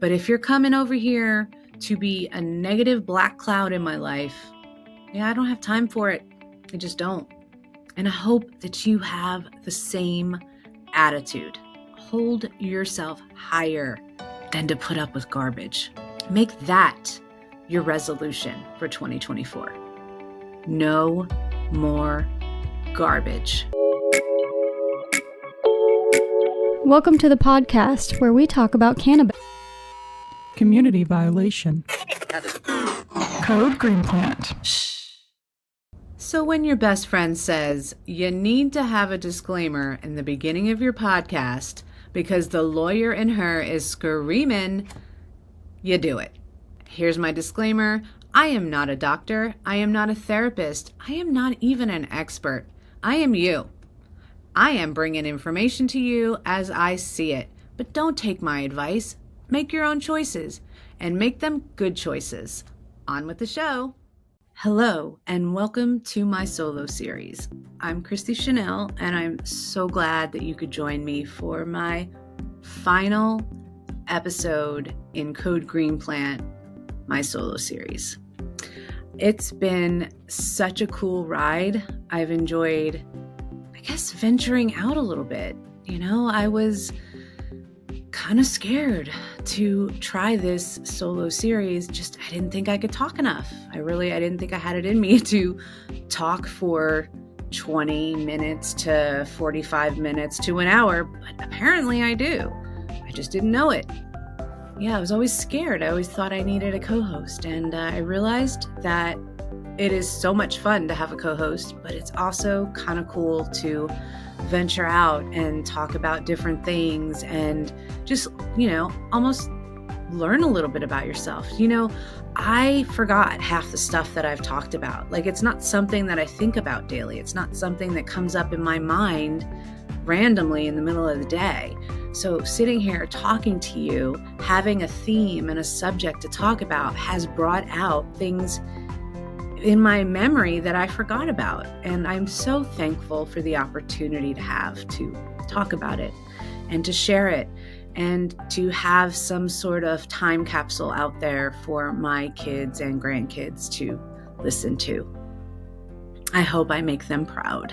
But if you're coming over here to be a negative black cloud in my life, I don't have time for it. I just don't. And I hope that you have the same attitude. Hold yourself higher than to put up with garbage. Make that your resolution for 2024. No more garbage. Welcome to the podcast where we talk about cannabis. Community violation. Code Green Plant. So when your best friend says you need to have a disclaimer in the beginning of your podcast because the lawyer in her is screaming, you do it. Here's my disclaimer. I am not a doctor. I am not a therapist. I am not even an expert. I am you. I am bringing information to you as I see it, but don't take my advice. Make your own choices and make them good choices. On with the show. Hello and welcome to my solo series. I'm Christy Chanel and I'm so glad that you could join me for my final episode in Code Green Plant, my solo series. It's been such a cool ride. I've enjoyed, venturing out a little bit. I was kind of scared to try this solo series. I didn't think I could talk enough. I didn't think I had it in me to talk for 20 minutes to 45 minutes to an hour, but apparently I do. I just didn't know it. I was always scared. I always thought I needed a co-host, and I realized that it is so much fun to have a co-host, but it's also kind of cool to venture out and talk about different things and just, almost learn a little bit about yourself. I forgot half the stuff that I've talked about. It's not something that I think about daily. It's not something that comes up in my mind randomly in the middle of the day. So sitting here talking to you, having a theme and a subject to talk about has brought out things in my memory that I forgot about. And I'm so thankful for the opportunity to have to talk about it and to share it and to have some sort of time capsule out there for my kids and grandkids to listen to. I hope I make them proud.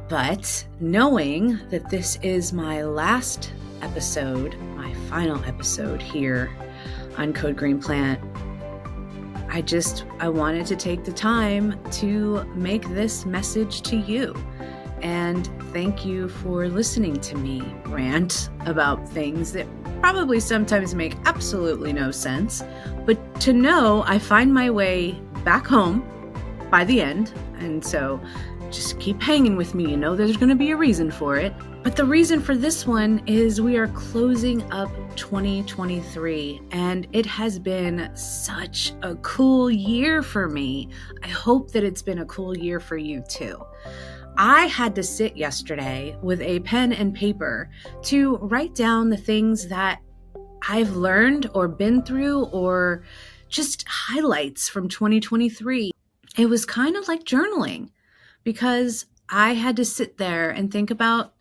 But knowing that this is my last episode, my final episode here on Code Green Plant, I wanted to take the time to make this message to you. And thank you for listening to me rant about things that probably sometimes make absolutely no sense. But to know I find my way back home by the end. And so just keep hanging with me. There's going to be a reason for it. But the reason for this one is we are closing up 2023, and it has been such a cool year for me. I hope that it's been a cool year for you too. I had to sit yesterday with a pen and paper to write down the things that I've learned or been through, or just highlights from 2023. It was kind of like journaling, because I had to sit there and think about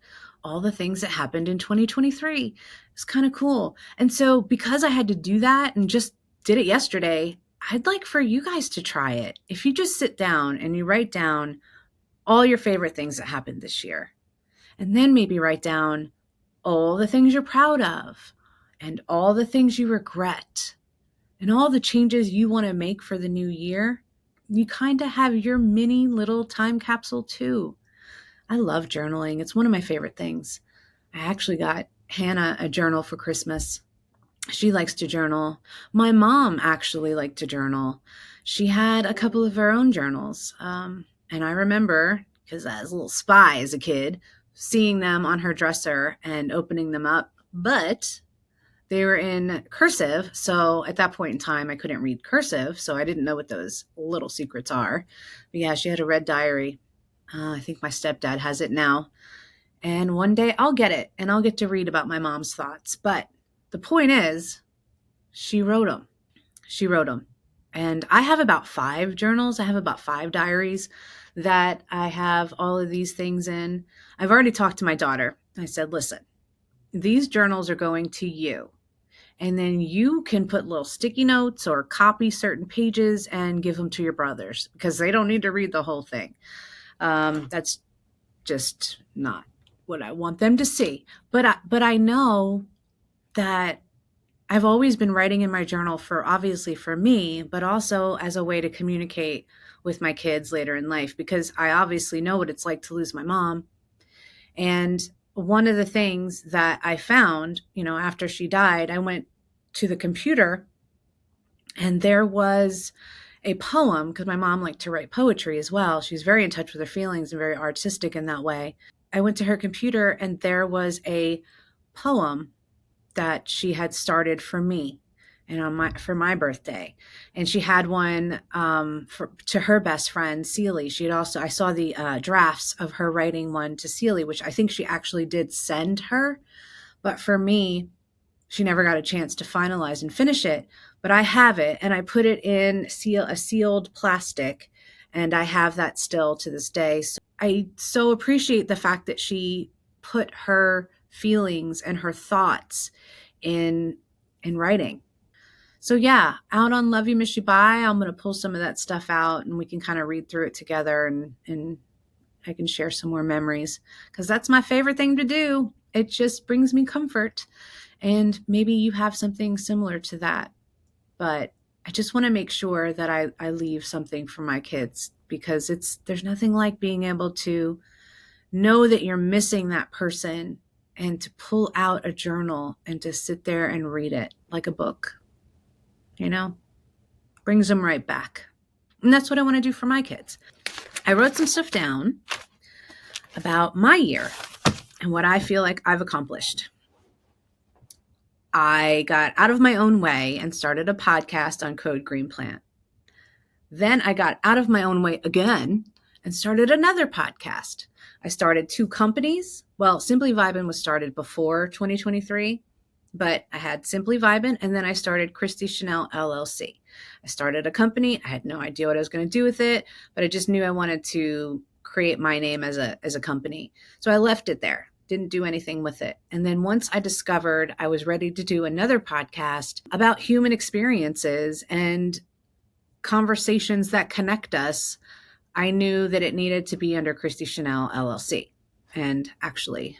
all the things that happened in 2023. It was kind of cool. And so because I had to do that and just did it yesterday, I'd like for you guys to try it. If you just sit down and you write down all your favorite things that happened this year, and then maybe write down all the things you're proud of and all the things you regret and all the changes you want to make for the new year, you kind of have your mini little time capsule too. I love journaling. It's one of my favorite things. I actually got Hannah a journal for Christmas. She likes to journal. My mom actually liked to journal. She had a couple of her own journals. And I remember, because I was a little spy as a kid, seeing them on her dresser and opening them up. But they were in cursive. So at that point in time, I couldn't read cursive. So I didn't know what those little secrets are. But yeah, she had a red diary. I think my stepdad has it now. And one day I'll get it and I'll get to read about my mom's thoughts. But the point is, she wrote them. And I have about 5 journals. I have about 5 diaries that I have all of these things in. I've already talked to my daughter. I said, listen, these journals are going to you. And then you can put little sticky notes or copy certain pages and give them to your brothers because they don't need to read the whole thing. That's just not what I want them to see. But I know that I've always been writing in my journal obviously for me, but also as a way to communicate with my kids later in life, because I obviously know what it's like to lose my mom. And one of the things that I found, after she died, I went to the computer and there was a poem, because my mom liked to write poetry as well. She's very in touch with her feelings and very artistic in that way. I went to her computer and there was a poem that she had started for me and for my birthday. And she had one to her best friend, Celie. I saw the drafts of her writing one to Celie, which I think she actually did send her. But for me, she never got a chance to finalize and finish it. But I have it, and I put it in a sealed plastic, and I have that still to this day. So I so appreciate the fact that she put her feelings and her thoughts in writing. So yeah, out on Love You, Miss You, Bye, I'm going to pull some of that stuff out and we can kind of read through it together and I can share some more memories because that's my favorite thing to do. It just brings me comfort. And maybe you have something similar to that. But I just want to make sure that I leave something for my kids because there's nothing like being able to know that you're missing that person and to pull out a journal and to sit there and read it like a book, brings them right back. And that's what I want to do for my kids. I wrote some stuff down about my year and what I feel like I've accomplished. I got out of my own way and started a podcast on Code Green Plant. Then I got out of my own way again and started another podcast. I started 2 companies. Well, Simply Vibin' was started before 2023, but I had Simply Vibin', and then I started Christy Chanel LLC. I started a company. I had no idea what I was going to do with it, but I just knew I wanted to create my name as a company. So I left it there. Didn't do anything with it. And then once I discovered I was ready to do another podcast about human experiences and conversations that connect us, I knew that it needed to be under Christy Chanel LLC. And actually,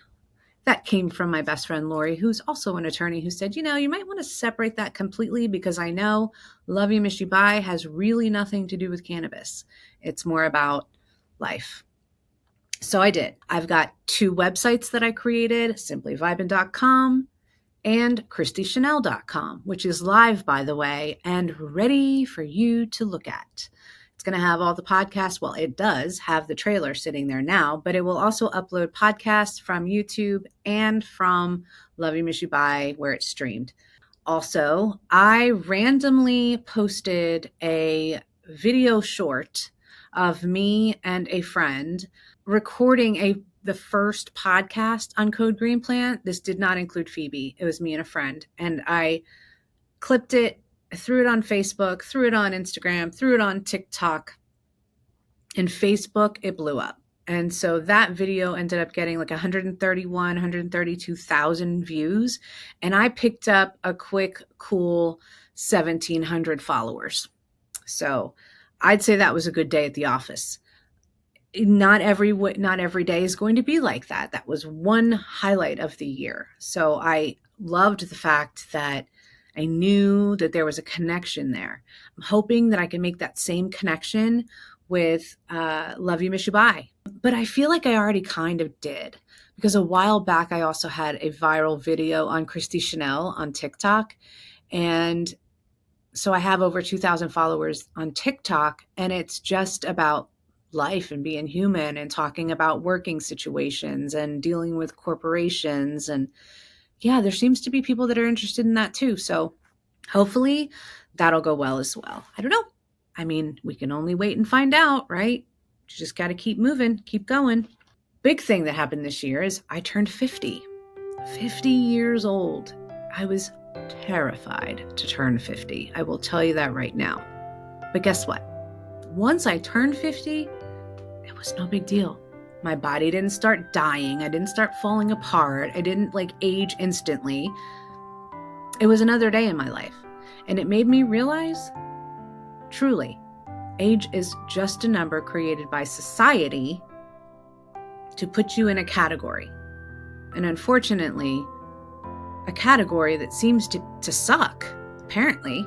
that came from my best friend, Lori, who's also an attorney, who said, you might want to separate that completely because I know Love You, Miss You, Bye has really nothing to do with cannabis. It's more about life. So I did. I've got 2 websites that I created, simplyvibin.com and christychanel.com, which is live, by the way, and ready for you to look at. It's going to have all the podcasts. Well, it does have the trailer sitting there now, but it will also upload podcasts from YouTube and from Love You, Miss You, Bye, where it's streamed. Also, I randomly posted a video short of me and a friend recording the first podcast on Code Green Plant. This did not include Phoebe. It was me and a friend. And I clipped it, threw it on Facebook, threw it on Instagram, threw it on TikTok. And Facebook, it blew up. And so that video ended up getting like 132,000 views. And I picked up a quick, cool 1,700 followers. So I'd say that was a good day at the office. Not every day is going to be like that. That was one highlight of the year. So I loved the fact that I knew that there was a connection there. I'm hoping that I can make that same connection with Love You, Miss You, Bye. But I feel like I already kind of did because a while back I also had a viral video on Christy Chanel on TikTok. And so I have over 2,000 followers on TikTok, and it's just about life and being human and talking about working situations and dealing with corporations. And yeah, there seems to be people that are interested in that too. So hopefully that'll go well as well. I don't know. I mean, we can only wait and find out, right? You just got to keep moving, keep going. Big thing that happened this year is I turned 50 years old. I was terrified to turn 50. I will tell you that right now. But guess what? Once I turned 50, it was no big deal. My body didn't start dying. I didn't start falling apart. I didn't age instantly. It was another day in my life. And it made me realize, truly, age is just a number created by society to put you in a category. And unfortunately, a category that seems to suck, apparently.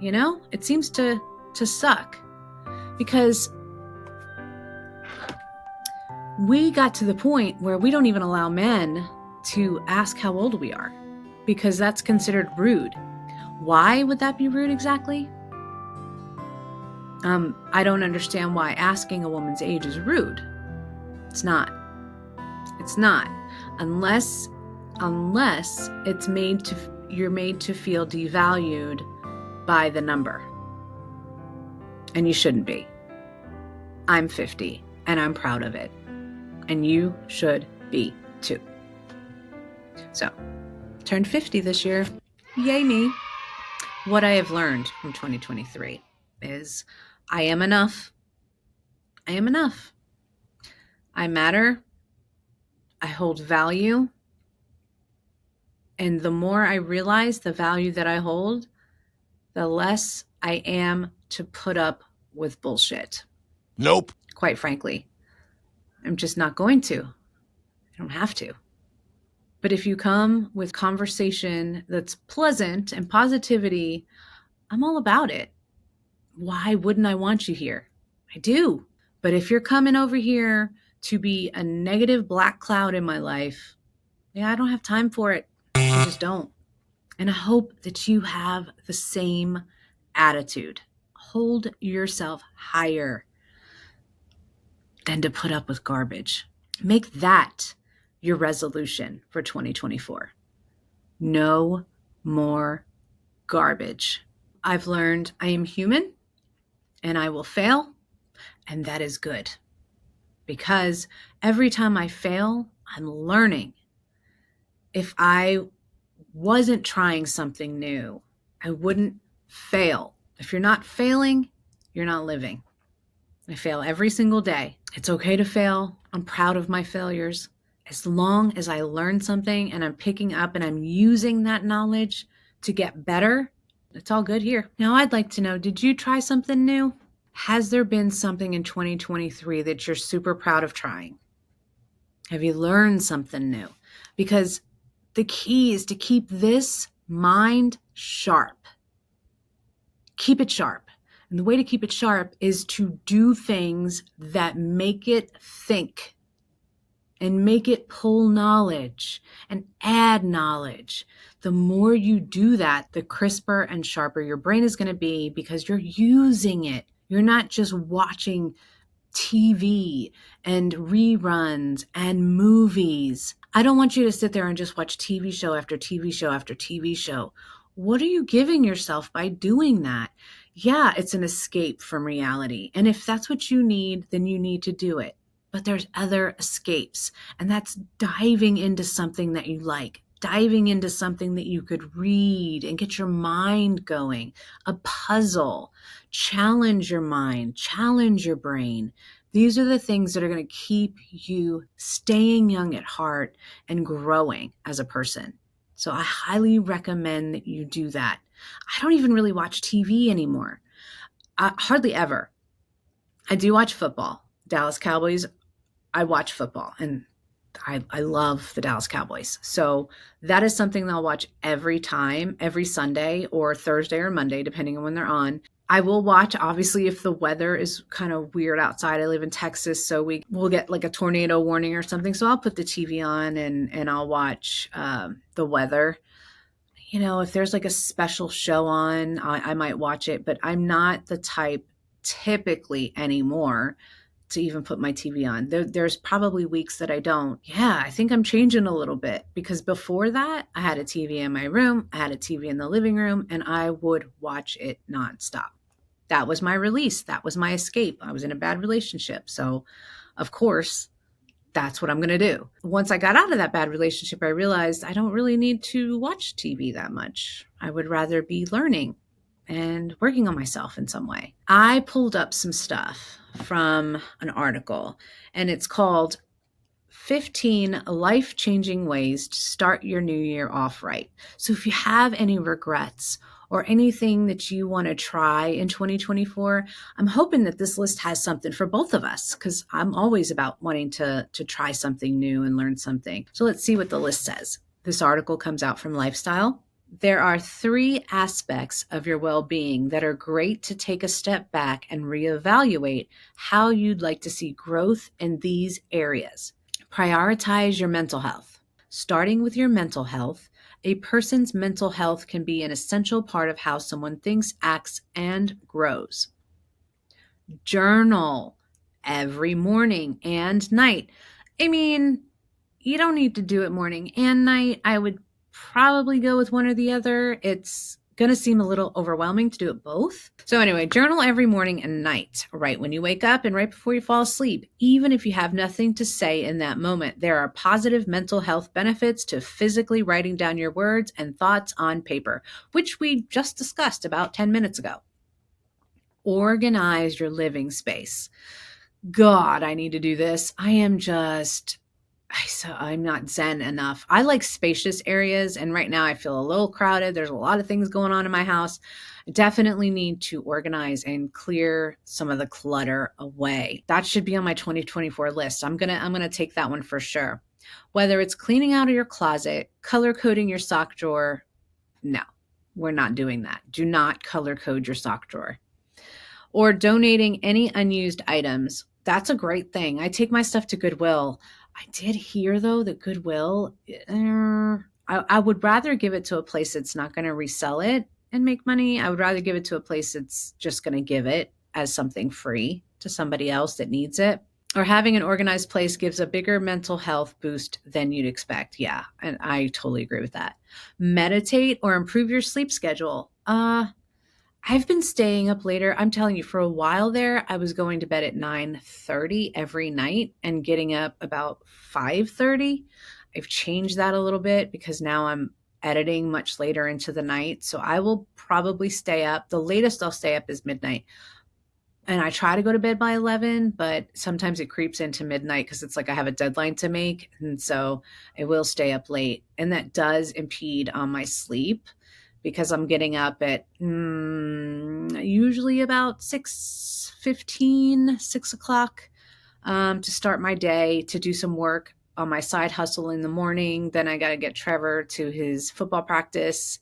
It seems to suck. Because we got to the point where we don't even allow men to ask how old we are, because that's considered rude. Why would that be rude exactly? I don't understand why asking a woman's age is rude. It's not. It's not. Unless it's you're made to feel devalued by the number. And you shouldn't be. I'm 50 and I'm proud of it. And you should be too. So, turned 50 this year. Yay me. What I have learned from 2023 is I am enough. I am enough. I matter. I hold value. And the more I realize the value that I hold, the less I am to put up with bullshit. Nope. Quite frankly, I'm just not going to. I don't have to. But if you come with conversation that's pleasant and positivity, I'm all about it. Why wouldn't I want you here? I do. But if you're coming over here to be a negative black cloud in my life, I don't have time for it. I just don't. And I hope that you have the same attitude. Hold yourself higher than to put up with garbage. Make that your resolution for 2024. No more garbage. I've learned I am human and I will fail, and that is good. Because every time I fail, I'm learning. If I wasn't trying something new, I wouldn't fail. If you're not failing, you're not living. I fail every single day. It's okay to fail. I'm proud of my failures. As long as I learn something and I'm picking up and I'm using that knowledge to get better, it's all good here. Now, I'd like to know, did you try something new? Has there been something in 2023 that you're super proud of trying? Have you learned something new? Because the key is to keep this mind sharp. Keep it sharp. And the way to keep it sharp is to do things that make it think and make it pull knowledge and add knowledge. The more you do that, the crisper and sharper your brain is going to be, because you're using it. You're not just watching TV and reruns and movies. I don't want you to sit there and just watch TV show after TV show after TV show. What are you giving yourself by doing that? Yeah, it's an escape from reality. And if that's what you need, then you need to do it. But there's other escapes, and that's diving into something that you like, diving into something that you could read and get your mind going, a puzzle, challenge your mind, challenge your brain. These are the things that are going to keep you staying young at heart and growing as a person. So I highly recommend that you do that. I don't even really watch TV anymore. Hardly ever. I do watch football. Dallas Cowboys, I watch football, and I love the Dallas Cowboys. So that is something that I'll watch every time, every Sunday or Thursday or Monday, depending on when they're on. I will watch, obviously, if the weather is kind of weird outside. I live in Texas, so we'll get like a tornado warning or something. So I'll put the TV on and I'll watch the weather. If there's like a special show on, I might watch it, but I'm not the type typically anymore to even put my TV on. There's probably weeks that I don't. Yeah, I think I'm changing a little bit, because before that, I had a TV in my room, I had a TV in the living room, and I would watch it nonstop. That was my release. That was my escape. I was in a bad relationship. So, of course, that's what I'm going to do. Once I got out of that bad relationship, I realized I don't really need to watch TV that much. I would rather be learning and working on myself in some way. I pulled up some stuff from an article, and it's called 15 life-changing ways to start your new year off right. So if you have any regrets or anything that you want to try in 2024, I'm hoping that this list has something for both of us, because I'm always about wanting to try something new and learn something. So let's see what the list says. This article comes out from Lifestyle. There are 3 aspects of your well-being that are great to take a step back and reevaluate how you'd like to see growth in these areas. Prioritize your mental health. Starting with your mental health, a person's mental health can be an essential part of how someone thinks, acts, and grows. Journal every morning and night. I mean, you don't need to do it morning and night. I would probably go with one or the other. It's going to seem a little overwhelming to do it both. So anyway, journal every morning and night, right when you wake up and right before you fall asleep. Even if you have nothing to say in that moment, there are positive mental health benefits to physically writing down your words and thoughts on paper, which we just discussed about 10 minutes ago. Organize your living space. God, I need to do this. I'm not zen enough. I like spacious areas, and right now I feel a little crowded. There's a lot of things going on in my house. I definitely need to organize and clear some of the clutter away. That should be on my 2024 list. I'm gonna take that one for sure. Whether it's cleaning out of your closet, color coding your sock drawer, no, we're not doing that. Do not color code your sock drawer. Or donating any unused items. That's a great thing. I take my stuff to Goodwill. I did hear, though, that Goodwill, I would rather give it to a place that's not going to resell it and make money. I would rather give it to a place that's just going to give it as something free to somebody else that needs it. Or having an organized place gives a bigger mental health boost than you'd expect. Yeah, and I totally agree with that. Meditate or improve your sleep schedule. I've been staying up later. I'm telling you, for a while there, I was going to bed at 9:30 every night and getting up about 5:30. I've changed that a little bit because now I'm editing much later into the night. So I will probably stay up. The latest I'll stay up is midnight. And I try to go to bed by 11, but sometimes it creeps into midnight because it's like I have a deadline to make. And so I will stay up late. And that does impede on my sleep, because I'm getting up at usually about 6:15, 6 o'clock to start my day, to do some work on my side hustle in the morning. Then I got to get Trevor to his football practice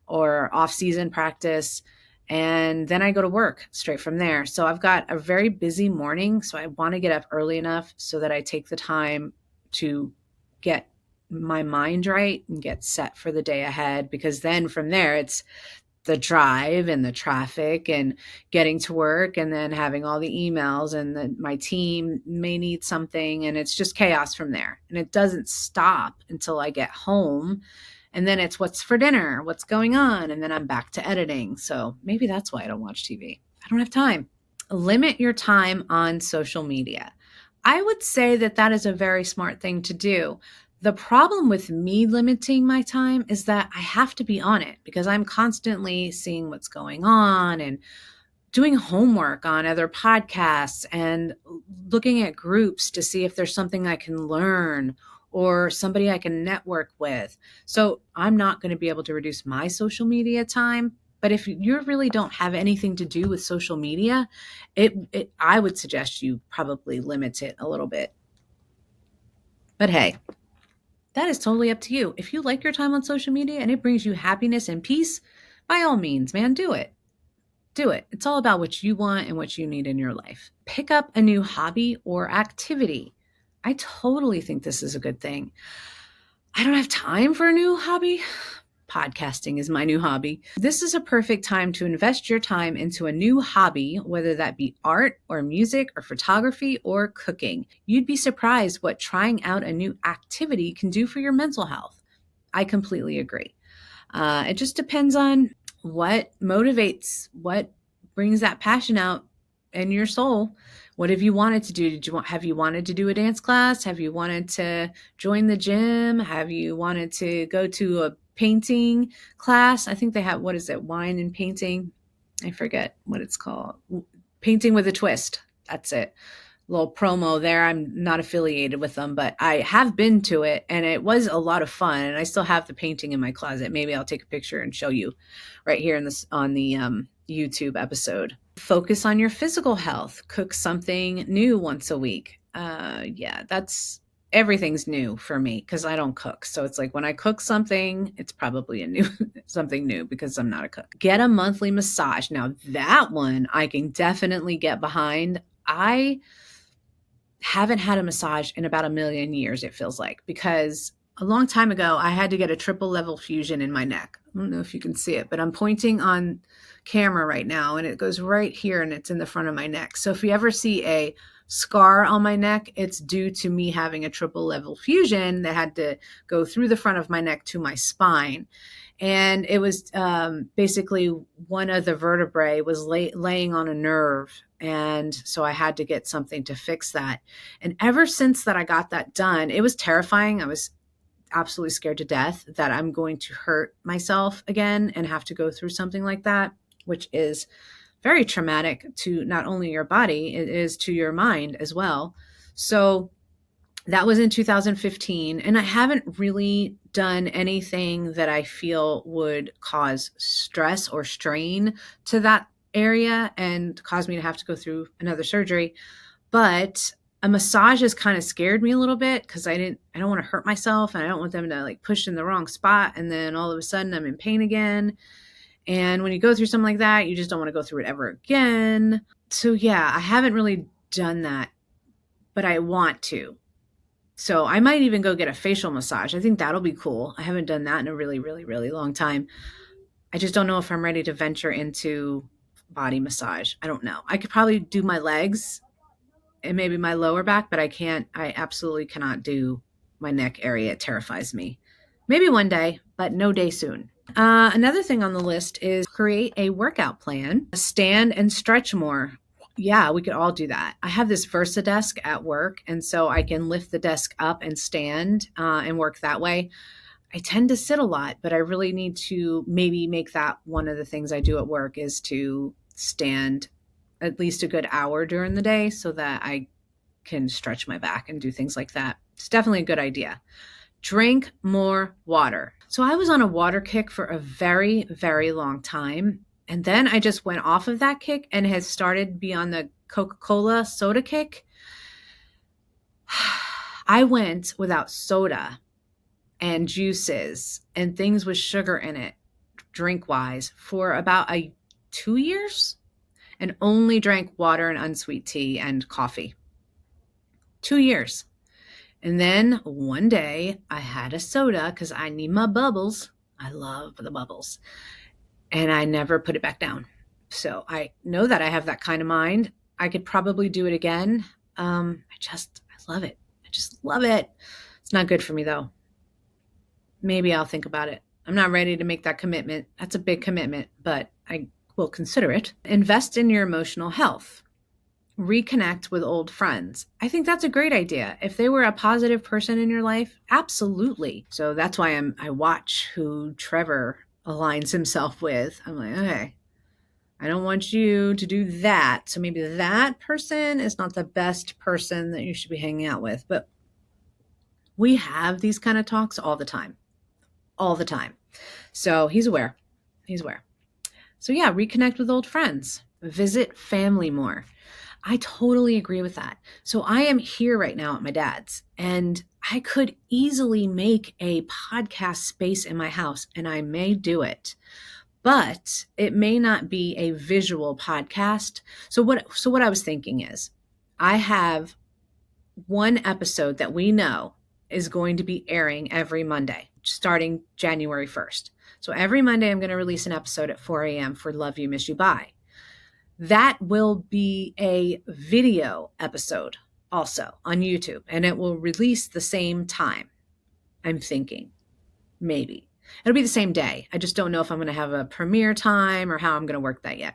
or off-season practice. And then I go to work straight from there. So I've got a very busy morning. So I want to get up early enough so that I take the time to get my mind right and get set for the day ahead, because then from there it's the drive and the traffic and getting to work and then having all the emails, and then my team may need something, and it's just chaos from there. And it doesn't stop until I get home, and then it's what's for dinner, what's going on, and then I'm back to editing. So maybe that's why I don't watch TV. I don't have time. Limit your time on social media. I would say that is a very smart thing to do. The problem with me limiting my time is that I have to be on it, because I'm constantly seeing what's going on and doing homework on other podcasts and looking at groups to see if there's something I can learn or somebody I can network with. So I'm not going to be able to reduce my social media time. But if you really don't have anything to do with social media, I would suggest you probably limit it a little bit. But hey, that is totally up to you. If you like your time on social media and it brings you happiness and peace, by all means, man, do it. Do it. It's all about what you want and what you need in your life. Pick up a new hobby or activity. I totally think this is a good thing. I don't have time for a new hobby. Podcasting is my new hobby. This is a perfect time to invest your time into a new hobby, whether that be art or music or photography or cooking. You'd be surprised what trying out a new activity can do for your mental health. I completely agree. It just depends on what motivates, what brings that passion out in your soul. What have you wanted to do? Have you wanted to do a dance class? Have you wanted to join the gym? Have you wanted to go to a painting class? I think they have, wine and painting? I forget what it's called. Painting with a twist. That's it. little promo there. I'm not affiliated with them, but I have been to it and it was a lot of fun. And I still have the painting in my closet. Maybe I'll take a picture and show you right here in this on the YouTube episode. Focus on your physical health. Cook something new once a week. Yeah, everything's new for me because I don't cook. So it's like when I cook something, it's probably something new because I'm not a cook. Get a monthly massage. Now that one I can definitely get behind. I haven't had a massage in about a million years, it feels like, because a long time ago, I had to get a triple level fusion in my neck. I don't know if you can see it, but I'm pointing on camera right now and it goes right here and it's in the front of my neck. So if you ever see a scar on my neck, it's due to me having a triple level fusion that had to go through the front of my neck to my spine. And it was basically one of the vertebrae was laying on a nerve. And so I had to get something to fix that. And ever since that I got that done, it was terrifying. I was absolutely scared to death that I'm going to hurt myself again and have to go through something like that, which is very traumatic to not only your body, it is to your mind as well. So that was in 2015. And I haven't really done anything that I feel would cause stress or strain to that area and cause me to have to go through another surgery. But a massage has kind of scared me a little bit because I don't want to hurt myself and I don't want them to like push in the wrong spot. And then all of a sudden I'm in pain again. And when you go through something like that, you just don't want to go through it ever again. So yeah, I haven't really done that, but I want to. So I might even go get a facial massage. I think that'll be cool. I haven't done that in a really, really, really long time. I just don't know if I'm ready to venture into body massage. I don't know. I could probably do my legs and maybe my lower back, but I absolutely cannot do my neck area. It terrifies me. Maybe one day, but no day soon. Another thing on the list is create a workout plan, stand and stretch more. Yeah, we could all do that. I have this Versa desk at work, and so I can lift the desk up and stand and work that way. I tend to sit a lot, but I really need to maybe make that one of the things I do at work is to stand at least a good hour during the day so that I can stretch my back and do things like that. It's definitely a good idea. Drink more water. So I was on a water kick for a very, very long time. And then I just went off of that kick and has started to be on the Coca-Cola soda kick. I went without soda and juices and things with sugar in it, drink-wise, for about 2 years and only drank water and unsweet tea and coffee. 2 years. And then one day I had a soda because I need my bubbles. I love the bubbles. And I never put it back down. So I know that I have that kind of mind. I could probably do it again. I love it. I just love it. It's not good for me though. Maybe I'll think about it. I'm not ready to make that commitment. That's a big commitment, but I will consider it. Invest in your emotional health. Reconnect with old friends. I think that's a great idea. If they were a positive person in your life, absolutely. So that's why I watch who Trevor aligns himself with. I'm like, okay, I don't want you to do that. So maybe that person is not the best person that you should be hanging out with. But we have these kind of talks all the time. So he's aware. So yeah, reconnect with old friends. Visit family more. I totally agree with that. So I am here right now at my dad's and I could easily make a podcast space in my house and I may do it, but it may not be a visual podcast. So what I was thinking is I have one episode that we know is going to be airing every Monday, starting January 1st. So every Monday I'm going to release an episode at 4 a.m. for Love You, Miss You, Bye. That will be a video episode also on YouTube, and it will release the same time. I'm thinking maybe it'll be the same day. I just don't know if I'm going to have a premiere time or how I'm going to work that yet,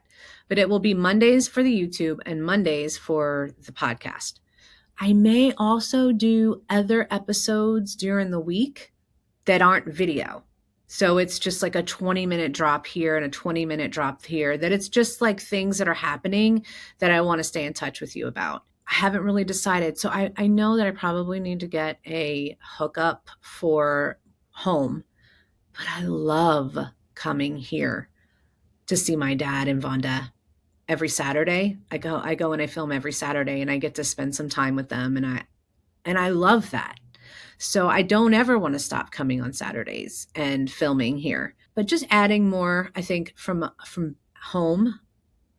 but it will be Mondays for the YouTube and Mondays for the podcast. I may also do other episodes during the week that aren't video. So it's just like a 20-minute drop here and a 20-minute drop here, that it's just like things that are happening that I want to stay in touch with you about. I haven't really decided. So I know that I probably need to get a hookup for home, but I love coming here to see my dad and Vonda every Saturday. I go and I film every Saturday and I get to spend some time with them, and I love that. So I don't ever want to stop coming on Saturdays and filming here. But just adding more, I think from home,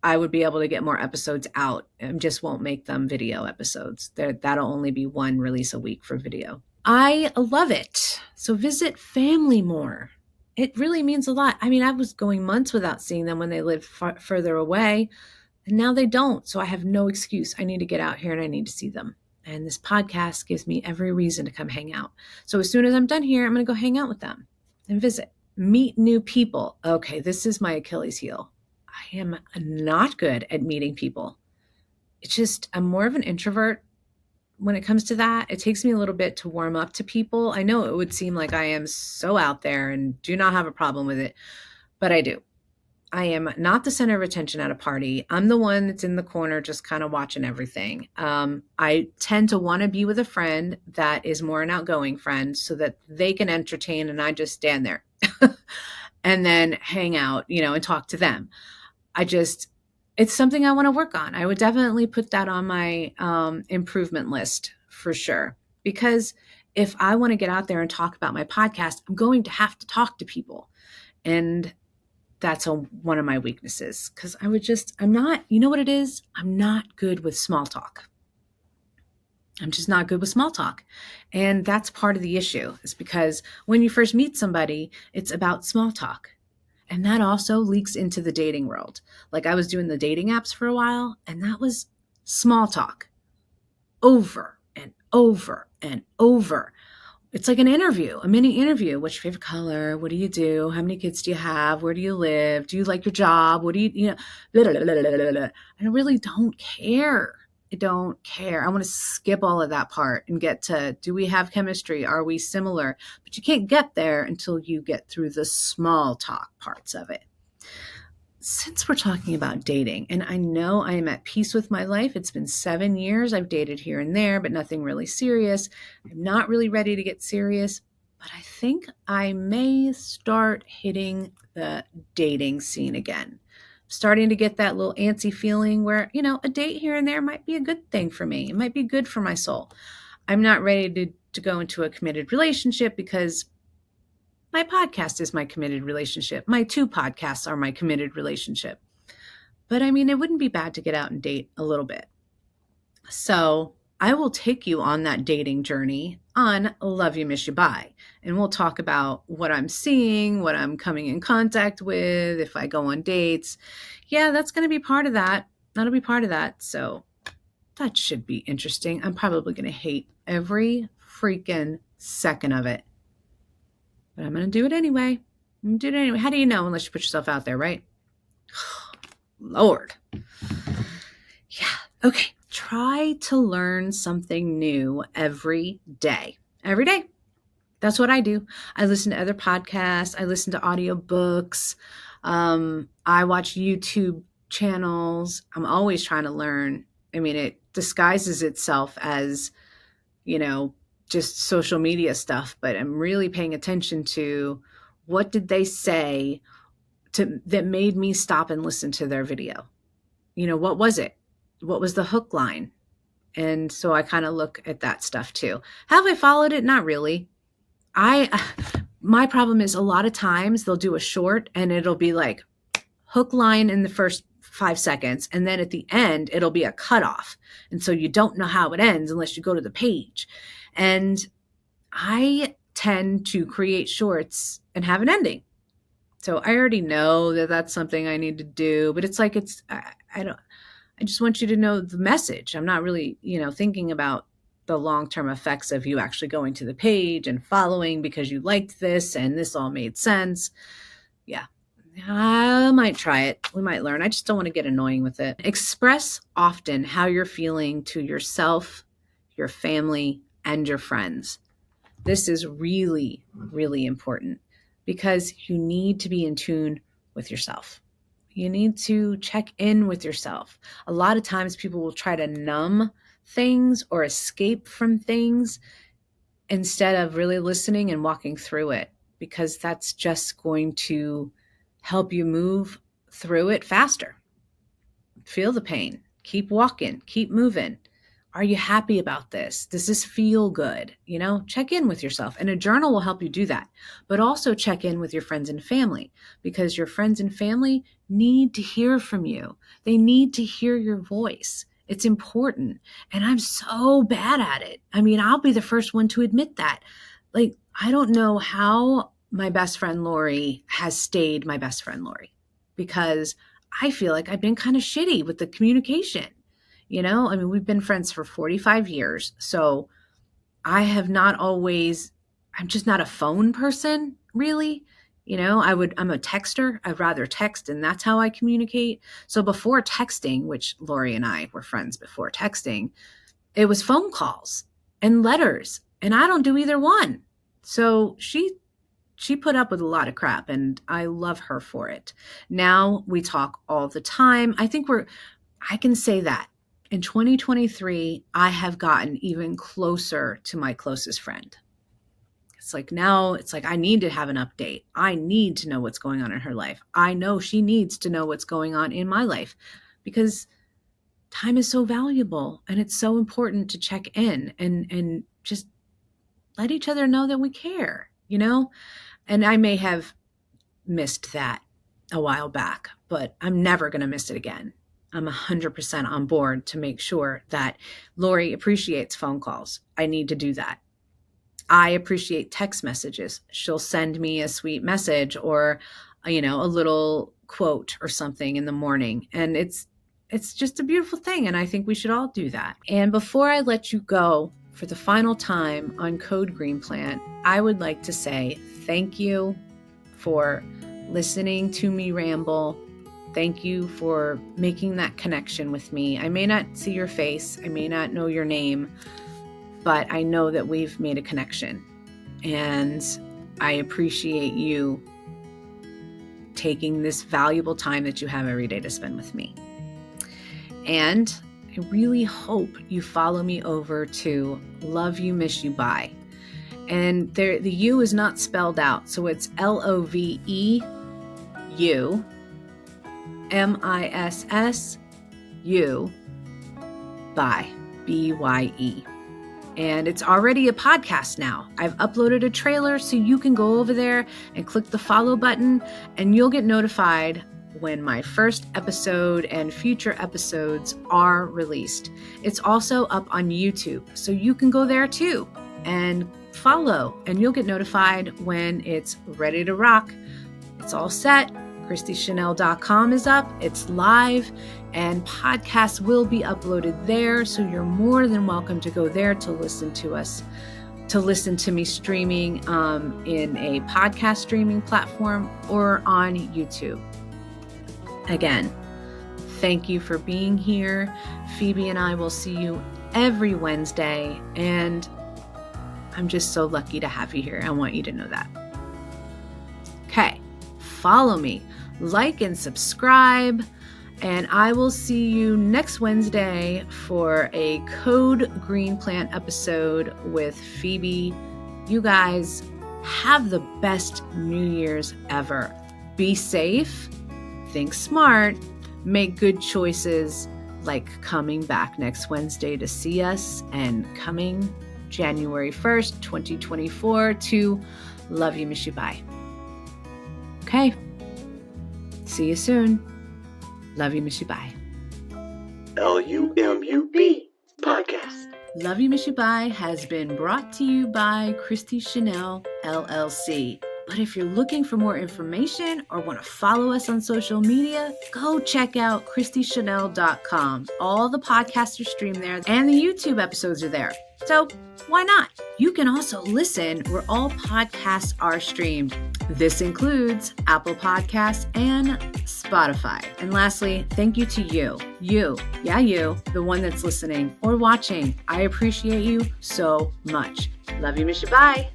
I would be able to get more episodes out and just won't make them video episodes. That'll only be one release a week for video. I love it. So visit family more. It really means a lot. I mean, I was going months without seeing them when they lived further away, and now they don't. So I have no excuse. I need to get out here and I need to see them. And this podcast gives me every reason to come hang out. So as soon as I'm done here, I'm going to go hang out with them and visit. Meet new people. Okay, this is my Achilles heel. I am not good at meeting people. It's just, I'm more of an introvert when it comes to that. It takes me a little bit to warm up to people. I know it would seem like I am so out there and do not have a problem with it, but I do. I am not the center of attention at a party. I'm the one that's in the corner just kind of watching everything. I tend to want to be with a friend that is more an outgoing friend so that they can entertain and I just stand there and then hang out, and talk to them. It's something I want to work on. I would definitely put that on my improvement list for sure. Because if I want to get out there and talk about my podcast, I'm going to have to talk to people. And that's one of my weaknesses, because I'm not, you know what it is? I'm not good with small talk. I'm just not good with small talk. And that's part of the issue, is because when you first meet somebody, it's about small talk. And that also leaks into the dating world. Like, I was doing the dating apps for a while, and that was small talk over and over and over. It's like an interview, a mini interview. What's your favorite color? What do you do? How many kids do you have? Where do you live? Do you like your job? What do blah, blah, blah, blah, blah, blah. I really don't care. I don't care. I want to skip all of that part and get to, do we have chemistry? Are we similar? But you can't get there until you get through the small talk parts of it. Since we're talking about dating, and I know I am at peace with my life, it's been 7 years. I've dated here and there, but nothing really serious. I'm not really ready to get serious, but I think I may start hitting the dating scene again. Starting to get that little antsy feeling where, a date here and there might be a good thing for me. It might be good for my soul. I'm not ready to go into a committed relationship, because my podcast is my committed relationship. My 2 podcasts are my committed relationship. But I mean, it wouldn't be bad to get out and date a little bit. So I will take you on that dating journey on Love You, Miss You, Bye. And we'll talk about what I'm seeing, what I'm coming in contact with, if I go on dates. Yeah, that's going to be part of that. That'll be part of that. So that should be interesting. I'm probably going to hate every freaking second of it. But I'm going to do it anyway. How do you know unless you put yourself out there, right? Lord. Yeah. Okay. Try to learn something new every day. Every day. That's what I do. I listen to other podcasts. I listen to audiobooks. I watch YouTube channels. I'm always trying to learn. I mean, it disguises itself as, just social media stuff, but I'm really paying attention to what did they say that made me stop and listen to their video. What was it? What was the hook line? And so I kind of look at that stuff too. Have I followed it? Not really. My problem is, a lot of times they'll do a short and it'll be like hook line in the first 5 seconds. And then at the end, it'll be a cutoff. And so you don't know how it ends unless you go to the page. And I tend to create shorts and have an ending. So I already know that that's something I need to do, but it's like, I just want you to know the message. I'm not really, thinking about the long-term effects of you actually going to the page and following because you liked this and this all made sense. Yeah. I might try it. We might learn. I just don't want to get annoying with it. Express often how you're feeling to yourself, your family, and your friends. This is really, really important, because you need to be in tune with yourself. You need to check in with yourself. A lot of times people will try to numb things or escape from things instead of really listening and walking through it, because that's just going to help you move through it faster. Feel the pain, keep walking, keep moving. Are you happy about this? Does this feel good? Check in with yourself, and a journal will help you do that. But also check in with your friends and family, because your friends and family need to hear from you. They need to hear your voice. It's important. And I'm so bad at it. I'll be the first one to admit that. I don't know how my best friend Lori has stayed my best friend Lori, because I feel like I've been kind of shitty with the communication. We've been friends for 45 years. So I'm just not a phone person, really. I'm a texter. I'd rather text, and that's how I communicate. So before texting, which Lori and I were friends before texting, it was phone calls and letters, and I don't do either one. So she put up with a lot of crap, and I love her for it. Now we talk all the time. I can say that in 2023, I have gotten even closer to my closest friend. Now I need to have an update. I need to know what's going on in her life. I know she needs to know what's going on in my life, because time is so valuable, and it's so important to check in and just let each other know that we care, And I may have missed that a while back, but I'm never going to miss it again. I'm 100% on board to make sure that Lori appreciates phone calls. I need to do that. I appreciate text messages. She'll send me a sweet message or, a little quote or something in the morning. And it's just a beautiful thing. And I think we should all do that. And before I let you go for the final time on Code Green Plant, I would like to say thank you for listening to me ramble. Thank you for making that connection with me. I may not see your face, I may not know your name, but I know that we've made a connection. And I appreciate you taking this valuable time that you have every day to spend with me. And I really hope you follow me over to Love You, Miss You, Bye. And the U is not spelled out, so it's LOVEU MISSU Bye, BYE. And it's already a podcast now. I've uploaded a trailer, so you can go over there and click the follow button, and you'll get notified when my first episode and future episodes are released. It's also up on YouTube, so you can go there too and follow, and you'll get notified when it's ready to rock. It's all set. ChristyChanel.com is up. It's live, and podcasts will be uploaded there. So you're more than welcome to go there to listen to us, to listen to me streaming in a podcast streaming platform or on YouTube. Again, thank you for being here. Phoebe and I will see you every Wednesday, and I'm just so lucky to have you here. I want you to know that. Okay, follow me, like and subscribe, and I will see you next Wednesday for a Code Green Plant episode with Phoebe. You guys have the best New Year's ever. Be safe, think smart, make good choices, like coming back next Wednesday to see us, and coming January 1st, 2024 to Love You, Miss You, Bye. Okay. See you soon. Love You, Miss You, Bye. LUMUB Podcast. Love You, Miss You, Bye has been brought to you by Christy Chanel, LLC. But if you're looking for more information or want to follow us on social media, go check out ChristyChanel.com. All the podcasts are streamed there, and the YouTube episodes are there. So why not? You can also listen where all podcasts are streamed. This includes Apple Podcasts and Spotify. And lastly, thank you to you, the one that's listening or watching. I appreciate you so much. Love you, miss you, bye.